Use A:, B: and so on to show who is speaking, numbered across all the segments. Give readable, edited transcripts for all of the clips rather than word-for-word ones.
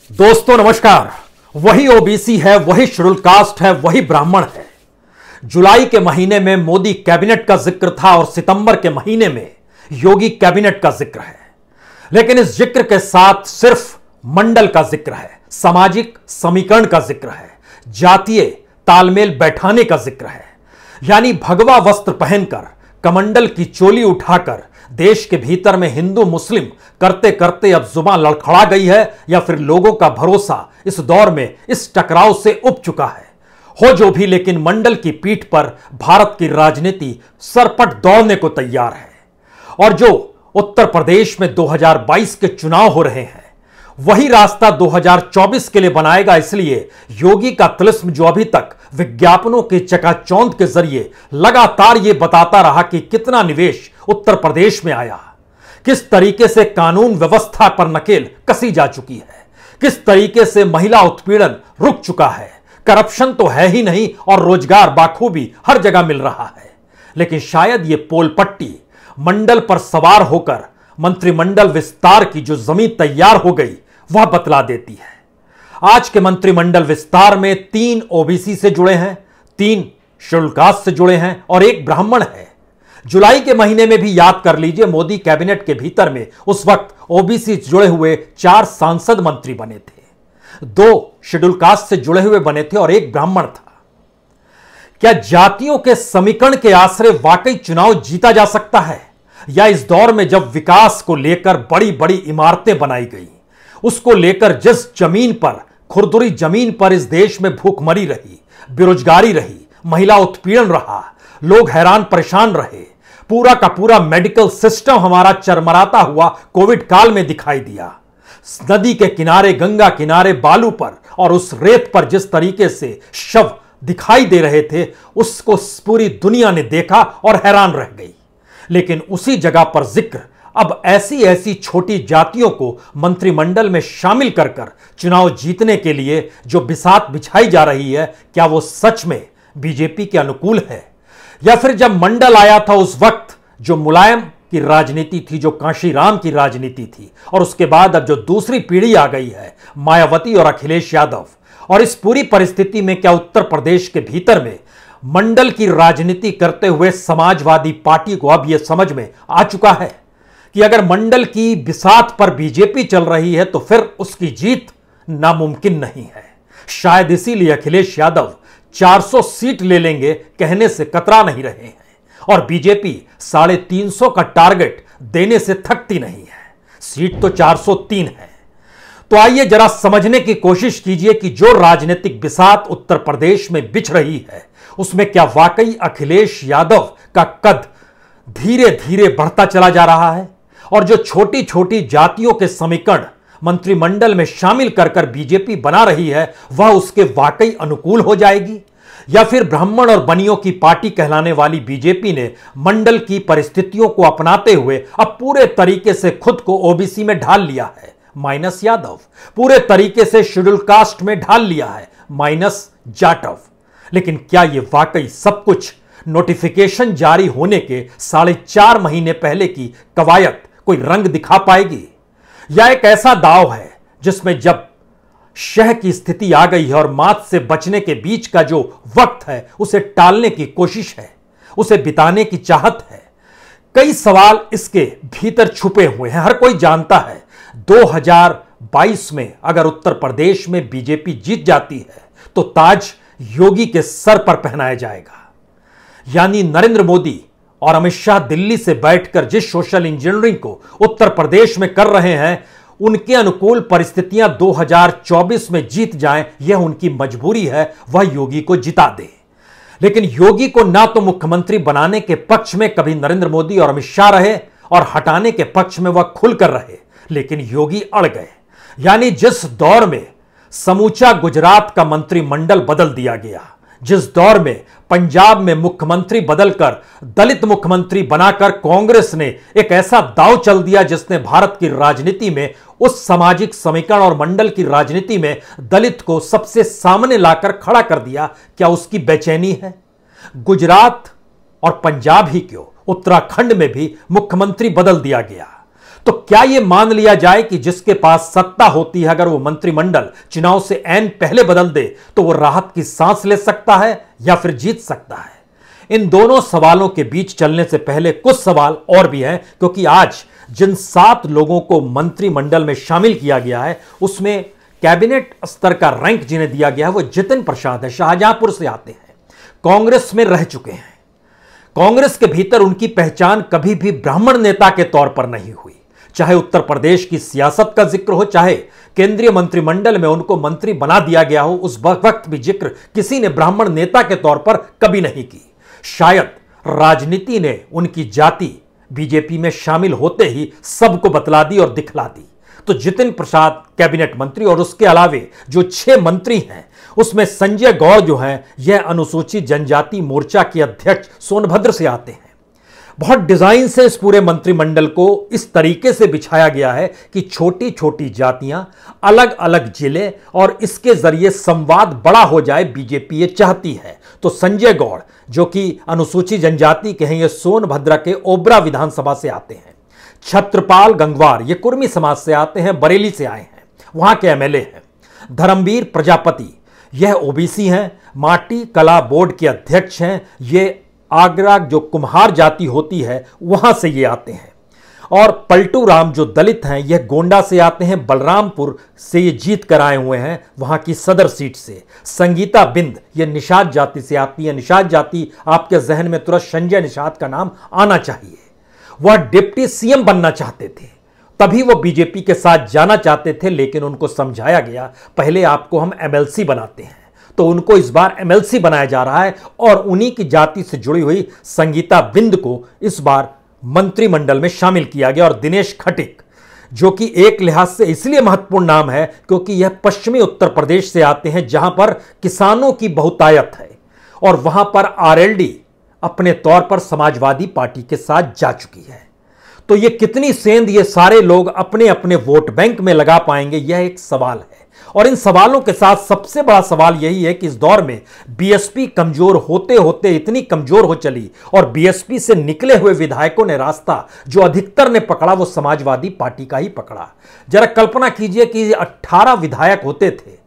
A: दोस्तों नमस्कार। वही ओबीसी है, वही शेड्यूल कास्ट है, वही ब्राह्मण है। जुलाई के महीने में मोदी कैबिनेट का जिक्र था और सितंबर के महीने में योगी कैबिनेट का जिक्र है। लेकिन इस जिक्र के साथ सिर्फ मंडल का जिक्र है, सामाजिक समीकरण का जिक्र है, जातीय तालमेल बैठाने का जिक्र है। यानी भगवा वस्त्र पहनकर, कमंडल की चोली उठाकर देश के भीतर में हिंदू मुस्लिम करते करते अब जुबान लड़खड़ा गई है, या फिर लोगों का भरोसा इस दौर में इस टकराव से उब चुका है। हो जो भी, लेकिन मंडल की पीठ पर भारत की राजनीति सरपट दौड़ने को तैयार है। और जो उत्तर प्रदेश में 2022 के चुनाव हो रहे हैं, वही रास्ता 2024 के लिए बनाएगा। इसलिए योगी का तिलिस्म, जो अभी तक विज्ञापनों के चकाचौंध के जरिए लगातार यह बताता रहा कि कितना निवेश उत्तर प्रदेश में आया, किस तरीके से कानून व्यवस्था पर नकेल कसी जा चुकी है, किस तरीके से महिला उत्पीड़न रुक चुका है, करप्शन तो है ही नहीं और रोजगार बाखूबी हर जगह मिल रहा है। लेकिन शायद यह पोल पट्टी मंडल पर सवार होकर मंत्रिमंडल विस्तार की जो जमीन तैयार हो गई वह बतला देती है। आज के मंत्रिमंडल विस्तार में 3 ओबीसी से जुड़े हैं, 3 शेड्यूल कास्ट से जुड़े हैं और 1 ब्राह्मण है। जुलाई के महीने में भी याद कर लीजिए, मोदी कैबिनेट के भीतर में उस वक्त ओबीसी से जुड़े हुए 4 सांसद मंत्री बने थे, 2 शेड्यूल कास्ट से जुड़े हुए बने थे और 1 ब्राह्मण था। क्या जातियों के समीकरण के आश्रय वाकई चुनाव जीता जा सकता है, या इस दौर में जब विकास को लेकर बड़ी बड़ी इमारतें बनाई गई, उसको लेकर जिस जमीन पर, खुरदुरी जमीन पर इस देश में भूखमरी रही, बेरोजगारी रही, महिला उत्पीड़न रहा, लोग हैरान परेशान रहे, पूरा का पूरा मेडिकल सिस्टम हमारा चरमराता हुआ कोविड काल में दिखाई दिया। नदी के किनारे, गंगा किनारे, बालू पर और उस रेत पर जिस तरीके से शव दिखाई दे रहे थे, उसको पूरी दुनिया ने देखा और हैरान रह गई। लेकिन उसी जगह पर जिक्र अब ऐसी ऐसी छोटी जातियों को मंत्रिमंडल में शामिल कर कर चुनाव जीतने के लिए जो बिसात बिछाई जा रही है, क्या वो सच में बीजेपी के अनुकूल है? या फिर जब मंडल आया था उस वक्त जो मुलायम की राजनीति थी, जो कांशीराम की राजनीति थी, और उसके बाद अब जो दूसरी पीढ़ी आ गई है, मायावती और अखिलेश यादव, और इस पूरी परिस्थिति में क्या उत्तर प्रदेश के भीतर में मंडल की राजनीति करते हुए समाजवादी पार्टी को अब यह समझ में आ चुका है कि अगर मंडल की बिसात पर बीजेपी चल रही है तो फिर उसकी जीत नामुमकिन नहीं है। शायद इसीलिए अखिलेश यादव 400 सीट ले लेंगे कहने से कतरा नहीं रहे हैं, और बीजेपी 350 का टारगेट देने से थकती नहीं है। सीट तो 403 है। तो आइए जरा समझने की कोशिश कीजिए कि जो राजनीतिक बिसात उत्तर प्रदेश में बिछ रही है, उसमें क्या वाकई अखिलेश यादव का कद धीरे धीरे बढ़ता चला जा रहा है, और जो छोटी छोटी जातियों के समीकरण मंत्रिमंडल में शामिल कर कर बीजेपी बना रही है, वह उसके वाकई अनुकूल हो जाएगी, या फिर ब्राह्मण और बनियों की पार्टी कहलाने वाली बीजेपी ने मंडल की परिस्थितियों को अपनाते हुए अब पूरे तरीके से खुद को ओबीसी में ढाल लिया है, माइनस यादव, पूरे तरीके से शेड्यूल कास्ट में ढाल लिया है, माइनस जाटव। लेकिन क्या यह वाकई सब कुछ नोटिफिकेशन जारी होने के 4.5 महीने पहले की कवायद कोई रंग दिखा पाएगी, या एक ऐसा दांव है जिसमें जब शह की स्थिति आ गई है और मात से बचने के बीच का जो वक्त है, उसे टालने की कोशिश है, उसे बिताने की चाहत है? कई सवाल इसके भीतर छुपे हुए हैं। हर कोई जानता है 2022 में अगर उत्तर प्रदेश में बीजेपी जीत जाती है तो ताज योगी के सर पर पहनाया जाएगा। यानी नरेंद्र मोदी और अमित शाह दिल्ली से बैठकर जिस सोशल इंजीनियरिंग को उत्तर प्रदेश में कर रहे हैं, उनके अनुकूल परिस्थितियां 2024 में जीत जाएं, यह उनकी मजबूरी है, वह योगी को जिता दे। लेकिन योगी को ना तो मुख्यमंत्री बनाने के पक्ष में कभी नरेंद्र मोदी और अमित शाह रहे, और हटाने के पक्ष में वह खुलकर रहे, लेकिन योगी अड़ गए। यानी जिस दौर में समूचा गुजरात का मंत्रिमंडल बदल दिया गया, जिस दौर में पंजाब में मुख्यमंत्री बदलकर दलित मुख्यमंत्री बनाकर कांग्रेस ने एक ऐसा दांव चल दिया जिसने भारत की राजनीति में, उस सामाजिक समीकरण और मंडल की राजनीति में दलित को सबसे सामने लाकर खड़ा कर दिया, क्या उसकी बेचैनी है? गुजरात और पंजाब ही क्यों, उत्तराखंड में भी मुख्यमंत्री बदल दिया गया। तो क्या यह मान लिया जाए कि जिसके पास सत्ता होती है, अगर वो मंत्रिमंडल चुनाव से ऐन पहले बदल दे तो वो राहत की सांस ले सकता है या फिर जीत सकता है? इन दोनों सवालों के बीच चलने से पहले कुछ सवाल और भी हैं, क्योंकि आज जिन 7 लोगों को मंत्रिमंडल में शामिल किया गया है उसमें कैबिनेट स्तर का रैंक जिन्हें दिया गया है वो जितिन प्रसाद है, शाहजहांपुर से आते हैं, कांग्रेस में रह चुके हैं। कांग्रेस के भीतर उनकी पहचान कभी भी ब्राह्मण नेता के तौर पर नहीं हुई। चाहे उत्तर प्रदेश की सियासत का जिक्र हो, चाहे केंद्रीय मंत्रिमंडल में उनको मंत्री बना दिया गया हो, उस वक्त भी जिक्र किसी ने ब्राह्मण नेता के तौर पर कभी नहीं की। शायद राजनीति ने उनकी जाति बीजेपी में शामिल होते ही सबको बतला दी और दिखला दी। तो जितिन प्रसाद कैबिनेट मंत्री और उसके अलावे जो 6 मंत्री हैं उसमें संजय गौड़ जो हैं यह अनुसूचित जनजाति मोर्चा के अध्यक्ष सोनभद्र से आते हैं। बहुत डिजाइन से इस पूरे मंत्रिमंडल को इस तरीके से बिछाया गया है कि छोटी छोटी जातियां, अलग अलग जिले और इसके जरिए संवाद बड़ा हो जाए, बीजेपी ये चाहती है। तो संजय गौड़ जो कि अनुसूचित जनजाति के हैं, ये सोनभद्र के ओबरा विधानसभा से आते हैं। छत्रपाल गंगवार ये कुर्मी समाज से आते हैं, बरेली से आए हैं, वहां के एमएलए हैं। धर्मवीर प्रजापति यह ओबीसी हैं, माटी कला बोर्ड के अध्यक्ष हैं, ये आगरा जो कुम्हार जाति होती है वहां से ये आते हैं। और पलटू राम जो दलित हैं यह गोंडा से आते हैं, बलरामपुर से ये जीत कर आए हुए हैं वहां की सदर सीट से। संगीता बिंद ये निषाद जाति से आती है। निषाद जाति आपके जहन में तुरंत संजय निषाद का नाम आना चाहिए। वह डिप्टी सीएम बनना चाहते थे, तभी वो बीजेपी के साथ जाना चाहते थे, लेकिन उनको समझाया गया पहले आपको हम एमएलसी बनाते हैं। तो उनको इस बार एमएलसी बनाया जा रहा है और उन्हीं की जाति से जुड़ी हुई संगीता बिंद को इस बार मंत्रिमंडल में शामिल किया गया। और दिनेश खटिक जो कि एक लिहाज से इसलिए महत्वपूर्ण नाम है क्योंकि यह पश्चिमी उत्तर प्रदेश से आते हैं जहां पर किसानों की बहुतायत है और वहां पर आरएलडी अपने तौर पर समाजवादी पार्टी के साथ जा चुकी है। तो ये कितनी सेंध ये सारे लोग अपने अपने वोट बैंक में लगा पाएंगे, यह एक सवाल है। और इन सवालों के साथ सबसे बड़ा सवाल यही है कि इस दौर में बीएसपी कमजोर होते होते इतनी कमजोर हो चली और बीएसपी से निकले हुए विधायकों ने रास्ता जो अधिकतर ने पकड़ा वो समाजवादी पार्टी का ही पकड़ा। जरा कल्पना कीजिए कि 18 विधायक होते थे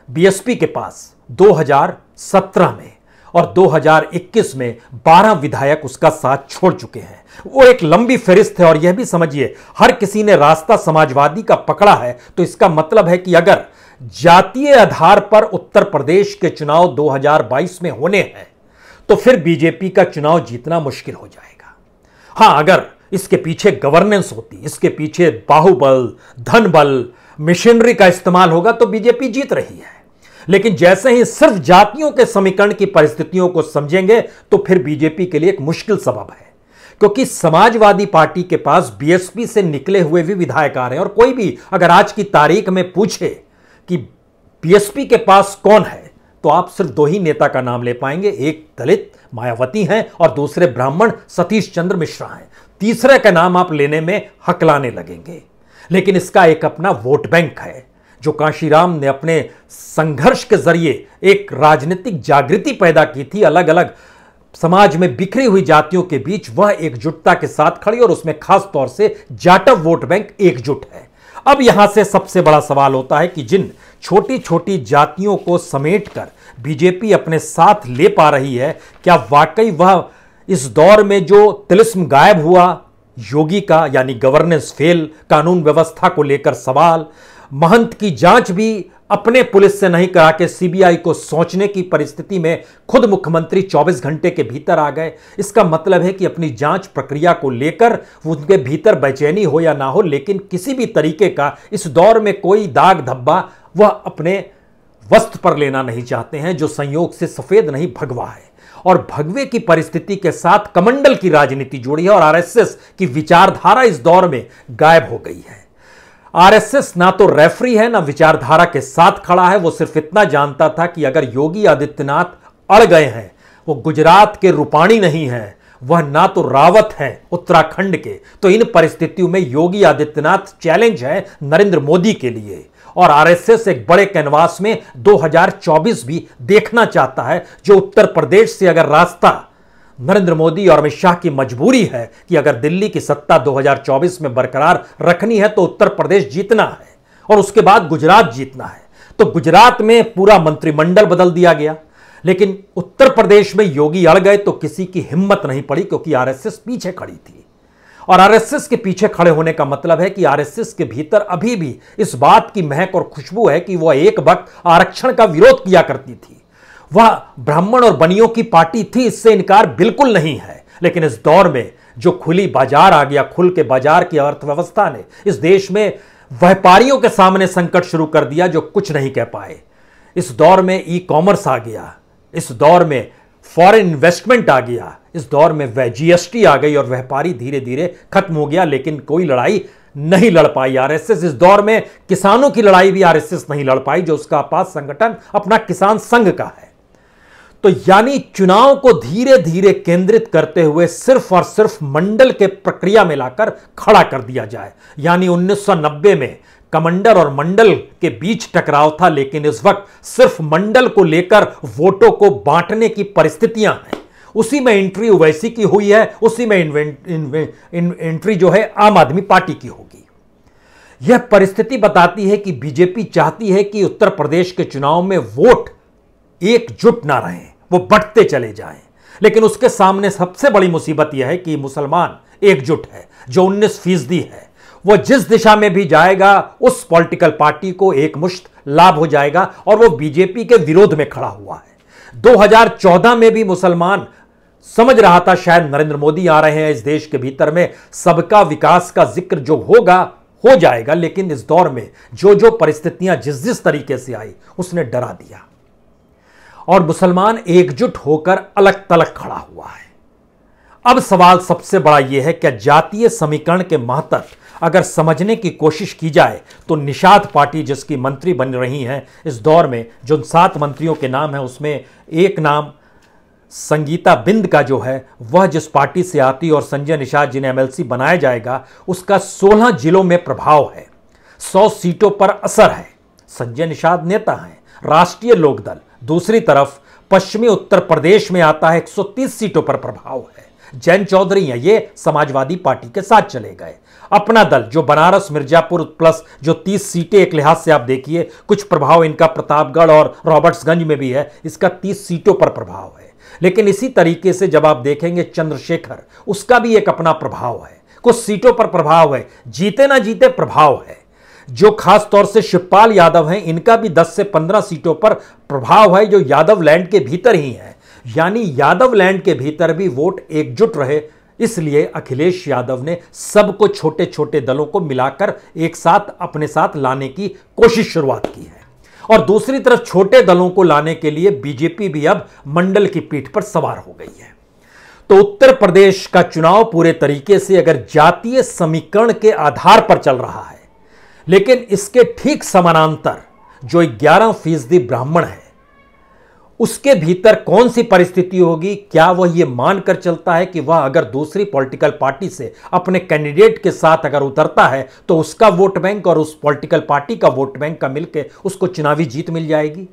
A: बीएसपी के पास 2017 में और 2021 में 12 विधायक उसका साथ छोड़ चुके हैं। वो एक लंबी फहरिस्त है और यह भी समझिए हर किसी ने रास्ता समाजवादी का पकड़ा है। तो इसका मतलब है कि अगर जातीय आधार पर उत्तर प्रदेश के चुनाव 2022 में होने हैं तो फिर बीजेपी का चुनाव जीतना मुश्किल हो जाएगा। हां, अगर इसके पीछे गवर्नेंस होती, इसके पीछे बाहुबल, धनबल, मशीनरी का इस्तेमाल होगा तो बीजेपी जीत रही है। लेकिन जैसे ही सिर्फ जातियों के समीकरण की परिस्थितियों को समझेंगे तो फिर बीजेपी के लिए एक मुश्किल सबब है, क्योंकि समाजवादी पार्टी के पास बीएसपी से निकले हुए भी विधायक आ रहे हैं। और कोई भी अगर आज की तारीख में पूछे कि बीएसपी के पास कौन है तो आप सिर्फ 2 ही नेता का नाम ले पाएंगे, एक दलित मायावती हैं और दूसरे ब्राह्मण सतीश चंद्र मिश्रा हैं। तीसरे का नाम आप लेने में हकलाने लगेंगे। लेकिन इसका एक अपना वोट बैंक है जो कांशीराम ने अपने संघर्ष के जरिए एक राजनीतिक जागृति पैदा की थी। अलग अलग समाज में बिखरी हुई जातियों के बीच वह एकजुटता के साथ खड़ी और उसमें खास तौर से जाटव वोट बैंक एकजुट है। अब यहां से सबसे बड़ा सवाल होता है कि जिन छोटी छोटी जातियों को समेटकर बीजेपी अपने साथ ले पा रही है, क्या वाकई वह इस दौर में जो तिलिस्म गायब हुआ योगी का, यानी गवर्नेंस फेल, कानून व्यवस्था को लेकर सवाल, महंत की जांच भी अपने पुलिस से नहीं करा के सीबीआई को सोचने की परिस्थिति में खुद मुख्यमंत्री 24 घंटे के भीतर आ गए। इसका मतलब है कि अपनी जांच प्रक्रिया को लेकर उनके भीतर बेचैनी हो या ना हो, लेकिन किसी भी तरीके का इस दौर में कोई दाग धब्बा वह अपने वस्त्र पर लेना नहीं चाहते हैं, जो संयोग से सफेद नहीं भगवा है। और भगवे की परिस्थिति के साथ कमंडल की राजनीति जुड़ी है और आरएसएस की विचारधारा इस दौर में गायब हो गई है। आरएसएस ना तो रेफरी है ना विचारधारा के साथ खड़ा है। वो सिर्फ इतना जानता था कि अगर योगी आदित्यनाथ अड़ गए हैं, वो गुजरात के रूपाणी नहीं है, वह ना तो रावत है उत्तराखंड के, तो इन परिस्थितियों में योगी आदित्यनाथ चैलेंज है नरेंद्र मोदी के लिए। और आरएसएस एक बड़े कैनवास में 2024 भी देखना चाहता है, जो उत्तर प्रदेश से अगर रास्ता नरेंद्र मोदी और अमित शाह की मजबूरी है कि अगर दिल्ली की सत्ता 2024 में बरकरार रखनी है तो उत्तर प्रदेश जीतना है और उसके बाद गुजरात जीतना है। तो गुजरात में पूरा मंत्रिमंडल बदल दिया गया, लेकिन उत्तर प्रदेश में योगी अड़ गए तो किसी की हिम्मत नहीं पड़ी, क्योंकि आरएसएस पीछे खड़ी थी। और आरएसएस के पीछे खड़े होने का मतलब है कि आरएसएस के भीतर अभी भी इस बात की महक और खुशबू है कि वह एक वक्त आरक्षण का विरोध किया करती थी। वह ब्राह्मण और बनियों की पार्टी थी, इससे इनकार बिल्कुल नहीं है। लेकिन इस दौर में जो खुली बाजार आ गया, खुल के बाजार की अर्थव्यवस्था ने इस देश में व्यापारियों के सामने संकट शुरू कर दिया जो कुछ नहीं कह पाए। इस दौर में ई कॉमर्स आ गया, इस दौर में फॉरेन इन्वेस्टमेंट आ गया, इस दौर में वह जीएसटी आ गई और व्यापारी धीरे धीरे खत्म हो गया। लेकिन कोई लड़ाई नहीं लड़ पाई आरएसएस। इस दौर में किसानों की लड़ाई भी आरएसएस नहीं लड़ पाई, जो उसका आपात संगठन अपना किसान संघ का है। तो यानी चुनाव को धीरे धीरे केंद्रित करते हुए सिर्फ और सिर्फ मंडल के प्रक्रिया में लाकर खड़ा कर दिया जाए। यानी 1990 में कमंडल और मंडल के बीच टकराव था, लेकिन इस वक्त सिर्फ मंडल को लेकर वोटों को बांटने की परिस्थितियां हैं। उसी में एंट्री ओवैसी की हुई है, उसी में एंट्री जो है आम आदमी पार्टी की होगी। यह परिस्थिति बताती है कि बीजेपी चाहती है कि उत्तर प्रदेश के चुनाव में वोट एकजुट ना रहें, वो बढ़ते चले जाएं। लेकिन उसके सामने सबसे बड़ी मुसीबत यह है कि मुसलमान एकजुट है, जो 19% है। वो जिस दिशा में भी जाएगा उस पॉलिटिकल पार्टी को एक मुश्त लाभ हो जाएगा और वो बीजेपी के विरोध में खड़ा हुआ है। 2014 में भी मुसलमान समझ रहा था शायद नरेंद्र मोदी आ रहे हैं इस देश के भीतर में सबका विकास का जिक्र जो होगा हो जाएगा, लेकिन इस दौर में जो जो परिस्थितियां जिस तरीके से आई उसने डरा दिया और मुसलमान एकजुट होकर अलग तलग खड़ा हुआ है। अब सवाल सबसे बड़ा यह है, क्या जातीय समीकरण के महत्व अगर समझने की कोशिश की जाए तो निषाद पार्टी जिसकी मंत्री बन रही हैं इस दौर में, जो 7 मंत्रियों के नाम है उसमें एक नाम संगीता बिंद का जो है वह जिस पार्टी से आती और संजय निषाद जिन्हें एमएलसी बनाया जाएगा उसका 16 जिलों में प्रभाव है, 100 सीटों पर असर है। संजय निषाद नेता हैं, राष्ट्रीय लोकदल दूसरी तरफ पश्चिमी उत्तर प्रदेश में आता है, 130 सीटों पर प्रभाव है। जैन चौधरी हैं, ये समाजवादी पार्टी के साथ चले गए। अपना दल जो बनारस मिर्जापुर प्लस जो 30 सीटें, एक लिहाज से आप देखिए कुछ प्रभाव इनका प्रतापगढ़ और रॉबर्ट्सगंज में भी है, इसका 30 सीटों पर प्रभाव है। लेकिन इसी तरीके से जब आप देखेंगे चंद्रशेखर, उसका भी एक अपना प्रभाव है, कुछ सीटों पर प्रभाव है, जीते ना जीते प्रभाव है। जो खास तौर से शिवपाल यादव हैं, इनका भी 10 से 15 सीटों पर प्रभाव है, जो यादव लैंड के भीतर ही है। यानी यादव लैंड के भीतर भी वोट एकजुट रहे, इसलिए अखिलेश यादव ने सबको छोटे छोटे दलों को मिलाकर एक साथ अपने साथ लाने की कोशिश शुरुआत की है। और दूसरी तरफ छोटे दलों को लाने के लिए बीजेपी भी अब मंडल की पीठ पर सवार हो गई है। तो उत्तर प्रदेश का चुनाव पूरे तरीके से अगर जातीय समीकरण के आधार पर चल रहा है, लेकिन इसके ठीक समानांतर जो 11% ब्राह्मण है उसके भीतर कौन सी परिस्थिति होगी, क्या वह यह मानकर चलता है कि वह अगर दूसरी पॉलिटिकल पार्टी से अपने कैंडिडेट के साथ अगर उतरता है तो उसका वोट बैंक और उस पॉलिटिकल पार्टी का वोट बैंक का मिलकर उसको चुनावी जीत मिल जाएगी।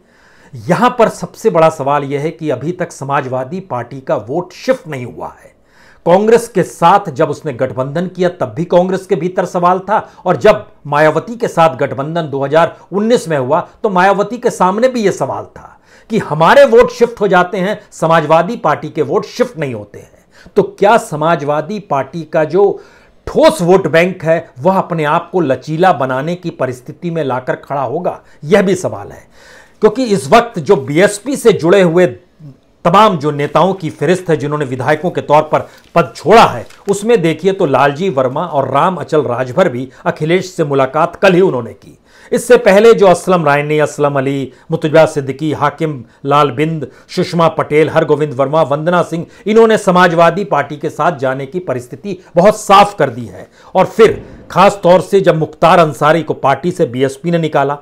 A: यहां पर सबसे बड़ा सवाल यह है कि अभी तक समाजवादी पार्टी का वोट शिफ्ट नहीं हुआ है। कांग्रेस के साथ जब उसने गठबंधन किया तब भी कांग्रेस के भीतर सवाल था, और जब मायावती के साथ गठबंधन 2019 में हुआ तो मायावती के सामने भी यह सवाल था कि हमारे वोट शिफ्ट हो जाते हैं, समाजवादी पार्टी के वोट शिफ्ट नहीं होते हैं। तो क्या समाजवादी पार्टी का जो ठोस वोट बैंक है वह अपने आप को लचीला बनाने की परिस्थिति में लाकर खड़ा होगा, यह भी सवाल है। क्योंकि इस वक्त जो बीएसपी से जुड़े हुए तमाम जो नेताओं की फहरिस्त है जिन्होंने विधायकों के तौर पर पद छोड़ा है, उसमें देखिए तो लालजी वर्मा और राम अचल राजभर भी अखिलेश से मुलाकात कल ही उन्होंने की। इससे पहले जो असलम रायनी, असलम अली, मुतबा सिद्दीकी, हाकिम लाल बिंद, सुषमा पटेल, हरगोविंद वर्मा, वंदना सिंह, इन्होंने समाजवादी पार्टी के साथ जाने की परिस्थिति बहुत साफ कर दी है। और फिर खास तौर से जब मुख्तार अंसारी को पार्टी से बीएसपी ने निकाला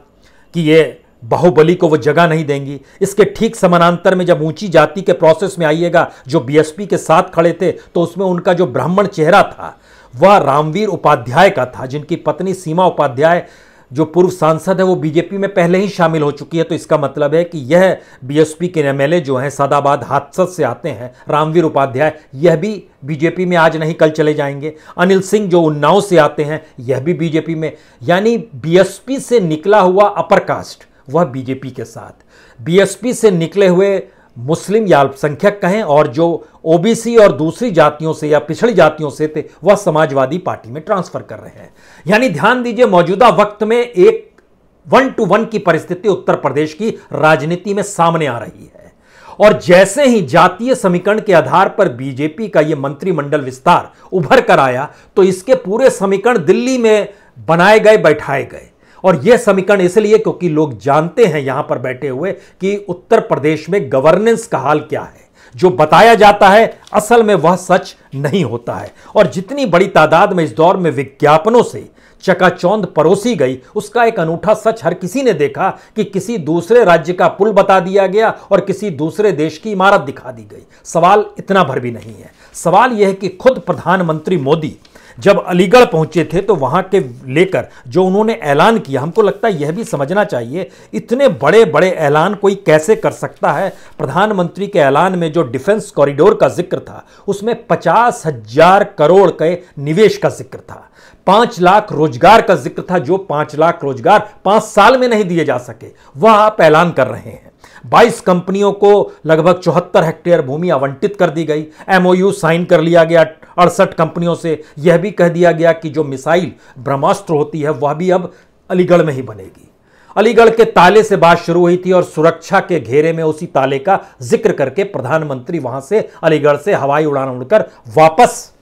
A: कि ये बाहुबली को वो जगह नहीं देंगी, इसके ठीक समानांतर में जब ऊंची जाति के प्रोसेस में आइएगा जो बीएसपी के साथ खड़े थे तो उसमें उनका जो ब्राह्मण चेहरा था वह रामवीर उपाध्याय का था, जिनकी पत्नी सीमा उपाध्याय जो पूर्व सांसद है वो बीजेपी में पहले ही शामिल हो चुकी है, तो इसका मतलब है कि यह बीएसपी के एमएलए जो हैं सादाबाद हाथरस से आते हैं, रामवीर उपाध्याय, यह भी बीजेपी में आज नहीं कल चले जाएंगे। अनिल सिंह जो उन्नाव से आते हैं, यह भी बीजेपी में, यानी बीएसपी से निकला हुआ अपर कास्ट वह बीजेपी के साथ, बीएसपी से निकले हुए मुस्लिम या अल्पसंख्यक कहें और जो ओबीसी और दूसरी जातियों से या पिछड़ी जातियों से थे वह समाजवादी पार्टी में ट्रांसफर कर रहे हैं। यानी ध्यान दीजिए, मौजूदा वक्त में एक 1-to-1 की परिस्थिति उत्तर प्रदेश की राजनीति में सामने आ रही है। और जैसे ही जातीय समीकरण के आधार पर बीजेपी का यह मंत्रिमंडल विस्तार उभर कर आया, तो इसके पूरे समीकरण दिल्ली में बनाए गए, बैठाए गए। और यह समीकरण इसलिए क्योंकि लोग जानते हैं यहां पर बैठे हुए कि उत्तर प्रदेश में गवर्नेंस का हाल क्या है। जो बताया जाता है असल में वह सच नहीं होता है। और जितनी बड़ी तादाद में इस दौर में विज्ञापनों से चकाचौंध परोसी गई, उसका एक अनूठा सच हर किसी ने देखा कि किसी दूसरे राज्य का पुल बता दिया गया और किसी दूसरे देश की इमारत दिखा दी गई। सवाल इतना भर भी नहीं है। सवाल यह है कि खुद प्रधानमंत्री मोदी जब अलीगढ़ पहुंचे थे तो वहां के लेकर जो उन्होंने ऐलान किया, हमको लगता है यह भी समझना चाहिए, इतने बड़े बड़े ऐलान कोई कैसे कर सकता है। प्रधानमंत्री के ऐलान में जो डिफेंस कॉरिडोर का जिक्र था उसमें 50,000 करोड़ के निवेश का जिक्र था, 5 लाख रोजगार का जिक्र था, जो 5 लाख रोजगार 5 साल में नहीं दिए जा सके, वह आप ऐलान कर रहे हैं। 22 कंपनियों को लगभग 74 हेक्टेयर भूमि आवंटित कर दी गई। एमओयू साइन कर लिया गया 68 कंपनियों से। यह भी कह दिया गया कि जो मिसाइल ब्रह्मास्त्र होती है वह भी अब अलीगढ़ में ही बनेगी। अलीगढ़ के ताले से बात शुरू हुई थी और सुरक्षा के घेरे में उसी ताले का जिक्र करके प्रधानमंत्री वहां से अलीगढ़ से हवाई उड़ान उड़कर वापस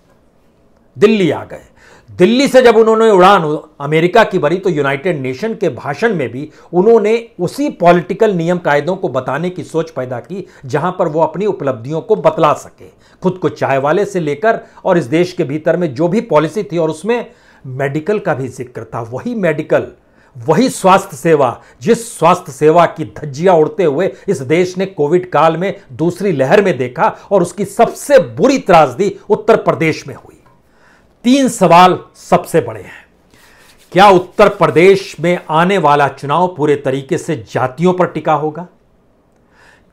A: दिल्ली आ गए। दिल्ली से जब उन्होंने उड़ान अमेरिका की भरी तो यूनाइटेड नेशन के भाषण में भी उन्होंने उसी पॉलिटिकल नियम कायदों को बताने की सोच पैदा की जहां पर वो अपनी उपलब्धियों को बतला सके। खुद को चाय वाले से लेकर और इस देश के भीतर में जो भी पॉलिसी थी, और उसमें मेडिकल का भी जिक्र था। वही मेडिकल, वही स्वास्थ्य सेवा, जिस स्वास्थ्य सेवा की धज्जियां उड़ते हुए इस देश ने कोविड काल में दूसरी लहर में देखा और उसकी सबसे बुरी त्रासदी उत्तर प्रदेश में हुई। 3 सवाल सबसे बड़े हैं। क्या उत्तर प्रदेश में आने वाला चुनाव पूरे तरीके से जातियों पर टिका होगा?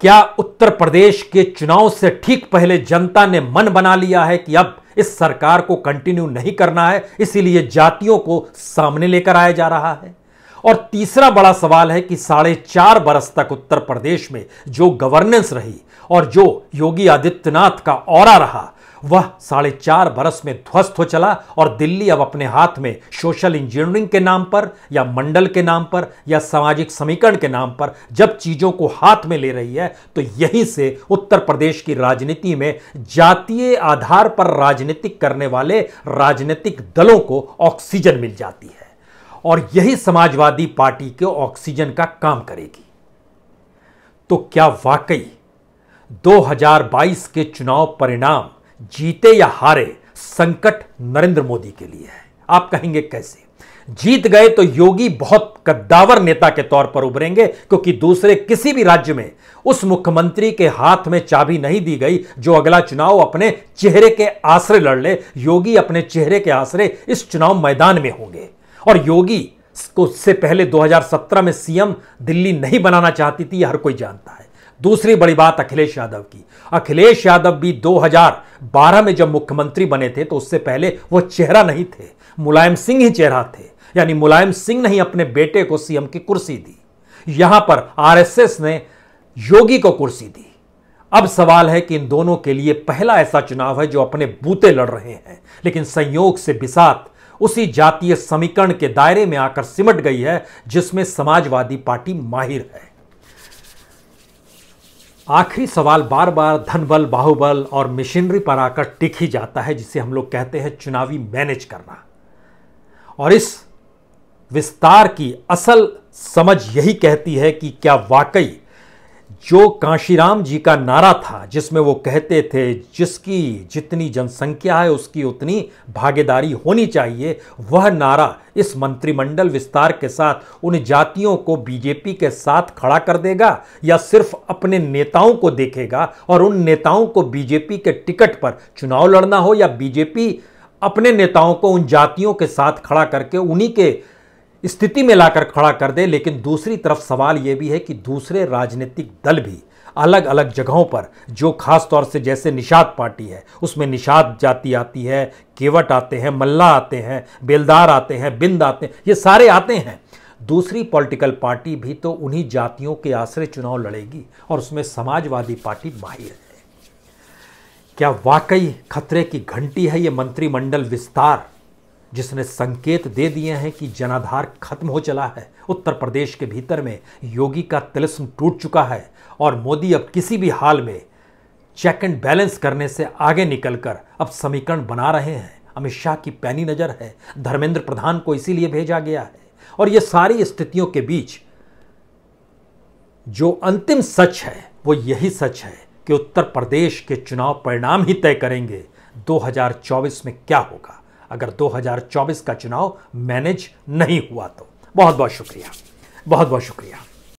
A: क्या उत्तर प्रदेश के चुनाव से ठीक पहले जनता ने मन बना लिया है कि अब इस सरकार को कंटिन्यू नहीं करना है, इसीलिए जातियों को सामने लेकर आया जा रहा है? और तीसरा बड़ा सवाल है कि 4.5 बरस तक उत्तर प्रदेश में जो गवर्नेंस रही और जो योगी आदित्यनाथ का ऑरा रहा, वह 4.5 बरस में ध्वस्त हो चला और दिल्ली अब अपने हाथ में सोशल इंजीनियरिंग के नाम पर या मंडल के नाम पर या सामाजिक समीकरण के नाम पर जब चीजों को हाथ में ले रही है, तो यहीं से उत्तर प्रदेश की राजनीति में जातीय आधार पर राजनीतिक करने वाले राजनीतिक दलों को ऑक्सीजन मिल जाती है और यही समाजवादी पार्टी के ऑक्सीजन का काम करेगी। तो क्या वाकई 2022 के चुनाव परिणाम जीते या हारे संकट नरेंद्र मोदी के लिए है? आप कहेंगे कैसे? जीत गए तो योगी बहुत कद्दावर नेता के तौर पर उभरेंगे, क्योंकि दूसरे किसी भी राज्य में उस मुख्यमंत्री के हाथ में चाबी नहीं दी गई जो अगला चुनाव अपने चेहरे के आसरे लड़ ले। योगी अपने चेहरे के आसरे इस चुनाव मैदान में होंगे और योगी को उससे पहले 2017 में सीएम दिल्ली नहीं बनाना चाहती थी, यह हर कोई जानता है। दूसरी बड़ी बात अखिलेश यादव की। अखिलेश यादव भी 2012 में जब मुख्यमंत्री बने थे तो उससे पहले वो चेहरा नहीं थे, मुलायम सिंह ही चेहरा थे। यानी मुलायम सिंह ने ही अपने बेटे को सीएम की कुर्सी दी। यहां पर आरएसएस ने योगी को कुर्सी दी। अब सवाल है कि इन दोनों के लिए पहला ऐसा चुनाव है जो अपने बूते लड़ रहे हैं, लेकिन संयोग से बिसात उसी जातीय समीकरण के दायरे में आकर सिमट गई है जिसमें समाजवादी पार्टी माहिर है। आखिरी सवाल बार बार धनबल, बाहुबल और मशीनरी पर आकर टिक ही जाता है, जिसे हम लोग कहते हैं चुनावी मैनेज करना। और इस विस्तार की असल समझ यही कहती है कि क्या वाकई जो कांशीराम जी का नारा था, जिसमें वो कहते थे जिसकी जितनी जनसंख्या है उसकी उतनी भागीदारी होनी चाहिए, वह नारा इस मंत्रिमंडल विस्तार के साथ उन जातियों को बीजेपी के साथ खड़ा कर देगा या सिर्फ अपने नेताओं को देखेगा और उन नेताओं को बीजेपी के टिकट पर चुनाव लड़ना हो, या बीजेपी अपने नेताओं को उन जातियों के साथ खड़ा करके उन्हीं के स्थिति में लाकर खड़ा कर दे। लेकिन दूसरी तरफ सवाल यह भी है कि दूसरे राजनीतिक दल भी अलग अलग जगहों पर, जो खास तौर से जैसे निषाद पार्टी है, उसमें निषाद जाति आती है, केवट आते हैं, मल्ला आते हैं, बेलदार आते हैं, बिंद आते हैं, ये सारे आते हैं। दूसरी पॉलिटिकल पार्टी भी तो उन्हीं जातियों के आश्रय चुनाव लड़ेगी और उसमें समाजवादी पार्टी माहिर है। क्या वाकई खतरे की घंटी है ये मंत्रिमंडल विस्तार, जिसने संकेत दे दिए हैं कि जनाधार खत्म हो चला है? उत्तर प्रदेश के भीतर में योगी का तिलिस्म टूट चुका है और मोदी अब किसी भी हाल में चेक एंड बैलेंस करने से आगे निकलकर अब समीकरण बना रहे हैं। अमित शाह की पैनी नजर है, धर्मेंद्र प्रधान को इसीलिए भेजा गया है। और ये सारी स्थितियों के बीच जो अंतिम सच है वो यही सच है कि उत्तर प्रदेश के चुनाव परिणाम ही तय करेंगे 2024 में क्या होगा, अगर 2024 का चुनाव मैनेज नहीं हुआ तो। बहुत बहुत शुक्रिया, बहुत बहुत शुक्रिया।